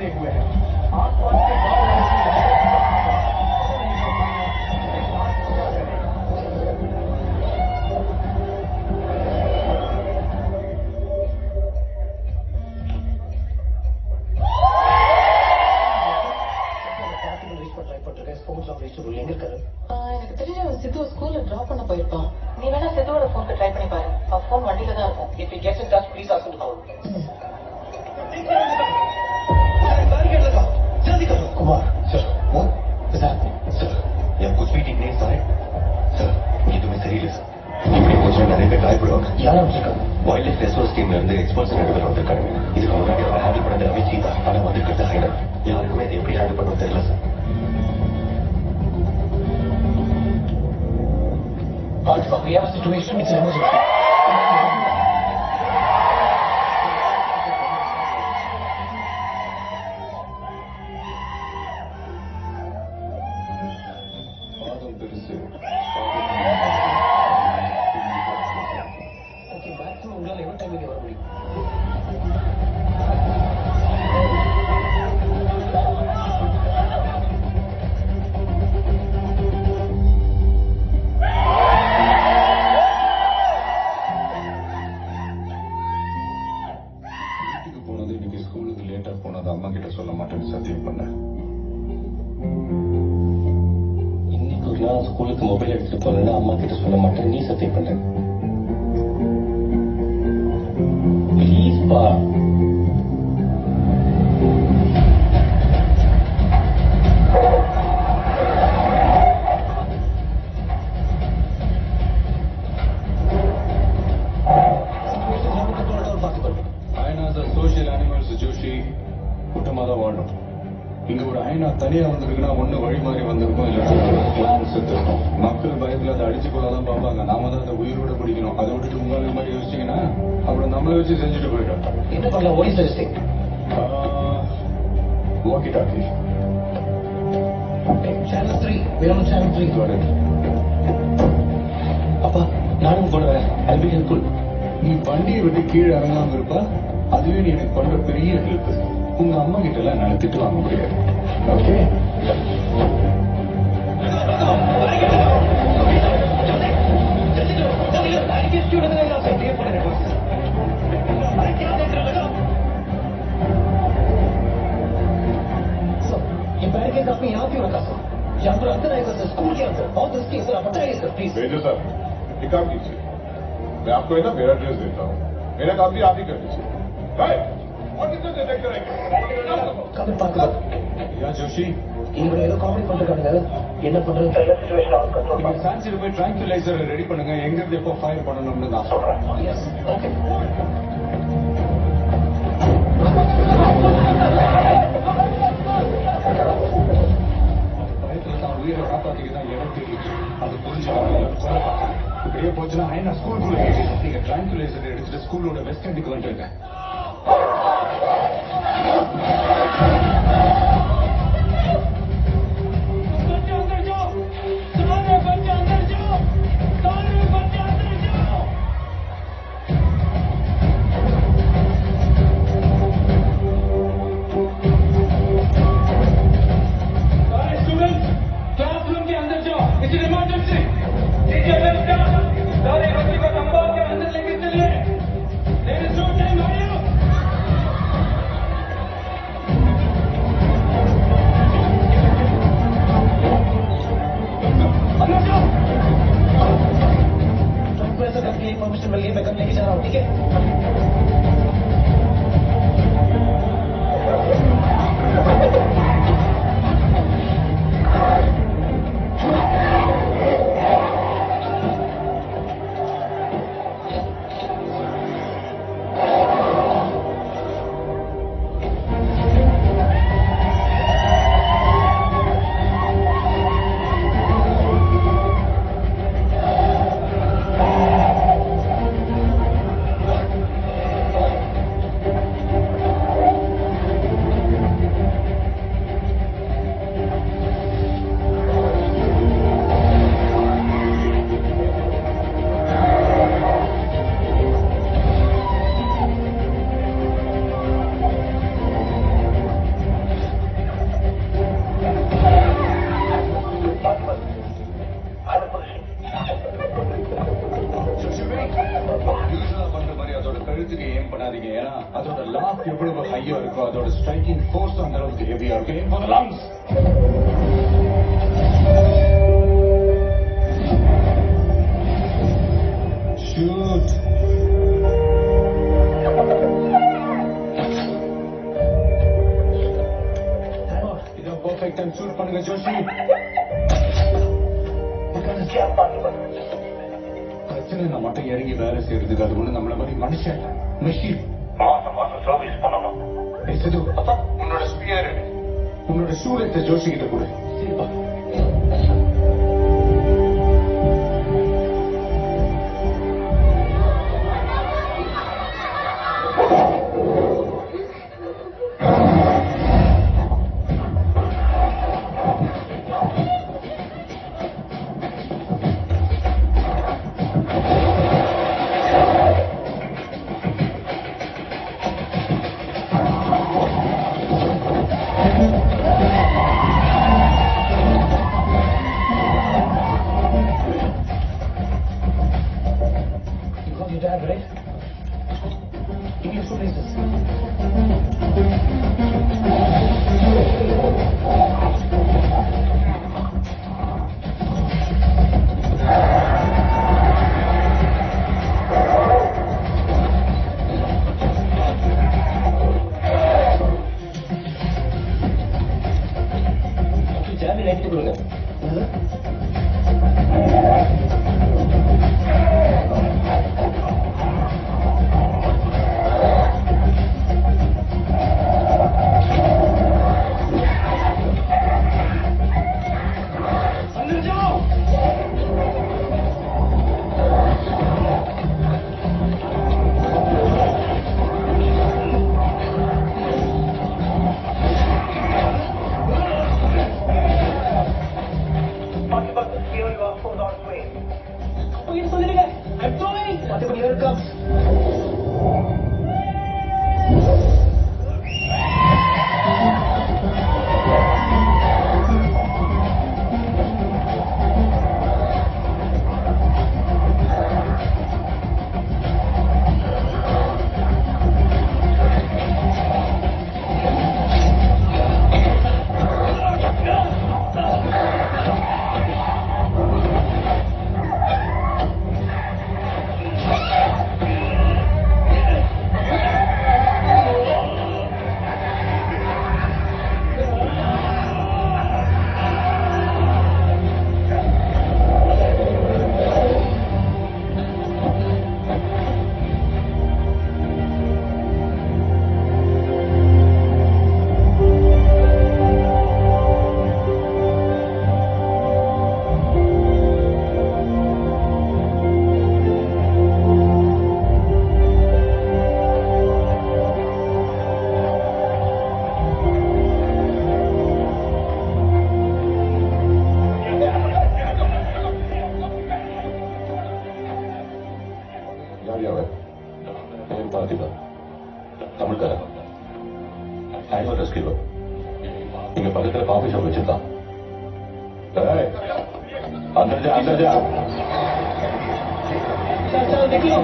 बांधे हुए हैं। आसपास के गांव எனக்கு தெரிஞ்ச சித்து ஸ்கூல்ல டிராப் பண்ண போயிருப்பான். நீ வேணா சித்துவோட போனுக்கு ட்ரை பண்ணி பாரு. அவன் போன் வண்டியில தான் இருக்கும். If he gets in touch, please ask him to call. Kumar sir वो सर यहाँ कुछ भी ठीक नहीं सर सर ये तुम्हें सही ले सर இப்படி போச்சு நிறைய பேர் காயப்படுவாங்க யாரும் வைல்ட் லைஃப் ரெசோர்ஸ் டீம்ல இருந்து எக்ஸ்பர்ட்ஸ் ரெண்டு பேர் வந்திருக்காங்க இதுக்கு முன்னாடி அவரை ஹேண்டில் பண்ணது அபிஜி தான் ஆனா வந்திருக்கிறது ஹைனர் யாருக்குமே இது எப்படி ஹேண்டில் பண்ணுவோம் தெரியல sir we have a situation, it's an emergency. Okay, maximum உங்களால எவ்வளவு டைம் இங்க வர முடியும் அம்மா கிட்ட சொல்ல மாட்டேன்னு சத்தியம் பண்ண இன்னைக்கு ஒரு நாள் ஸ்கூலுக்கு மொபைல் எடுத்துட்டு போனா அம்மா கிட்ட சொல்ல மாட்டேன் நீ சத்தியம் பண்ற ப்ளீஸ் பா இங்க ஒரு ஐநா தனியா வந்திருக்குன்னா ஒண்ணு வழி மாறி வந்திருக்கும் இல்ல பிளான் செத்துருக்கும் மக்கள் பயத்துல அதை அடிச்சு கொள்ளதான் பார்ப்பாங்க நாம தான் அதை உயிரோட பிடிக்கணும் அதை விட்டுட்டு உங்களுக்கு மாதிரி யோசிச்சீங்கன்னா அப்புறம் நம்மளை வச்சு செஞ்சுட்டு போயிட்டோம் என்ன பண்ணலாம் ஓடி சஜஸ்டிங் வாக்கி டாக்கி சேனல் 3 வேணும் சேனல் 3 அப்பா நானும் கூட வரேன் ஐ பி ஹெல்ப்ஃபுல் நீ வண்டியை விட்டு கீழே இறங்காம இருப்பா அதுவே நீ எனக்கு பண்ற பெரிய ஹெல்ப் உங்க அம்மா கிட்ட எல்லாம் என்னால திட்டு வாங்க முடியாது ஓகே ये बैरिकेड आपने यहाँ क्यों रखा सर यहाँ पर अंदर आएगा सर स्कूल के अंदर और इसके सर आप बताइए सर प्लीज भेजो सर एक काम कीजिए मैं आपको है ना मेरा ड्रेस देता हूँ मेरा काम भी आप ही कर दीजिए ஜோஷி இவங்க ஏதோ காமெடி பண்றாங்க என்ன பண்றது தெரியல சிச்சுவேஷன் ஆன் கண்ட்ரோல் நீங்க சான்சில போய் ட்ராங்குலைசர் ரெடி பண்ணுங்க எங்க இருந்து எப்போ ஃபயர் பண்ணணும்னு நான் சொல்றேன் எஸ் ஓகே பயத்துல தான் உயிரை காப்பாத்திக்கு தான் இடம் தெரியுது அது புரிஞ்சுக்காம இப்படியே போச்சுன்னா நான் ஸ்கூலுக்குள்ள நீங்க ட்ராங்குலைசர் எடுத்துட்டு ஸ்கூலோட வெஸ்ட் எண்டுக்கு வந்துருங்க सारे बच्चे को संभाल कर अंदर लेके चलिए। ஸ்ட்ரைக்கிங் ஃபோர்ஸ் அந்த அளவுக்கு ஹெவியா இருக்கு ஃபார் தி லங்ஸ். ஷூட். இதோ பெர்ஃபெக்ட் டைம் ஷூட் பண்ணுங்க ஜோஷி. பிரச்சனை நான் மட்டும் இறங்கி வேலை செய்யறதுக்கு அது ஒண்ணு நம்மள மாதிரி மனுஷன் மெஷின். மாசம் மாசம் சர்வீஸ் பண்ணணும். சிது உன்னோட ஸ்பியர் உன்னோட ஷூ எடுத்த ஜோஷி கிட்ட கொடு. சரிப்பா. You got your dad, right? Give me your suitcases. ஜாமீன் எடுத்து கொடுங்க. I'm doing it! Whatever here comes. தமிழ்காரன் ஆனிமல் ரெஸ்கியூவர் இங்க பக்கத்துல காஃபி ஷாப் வச்சிருக்கான். अंदर जा चल चल देखियो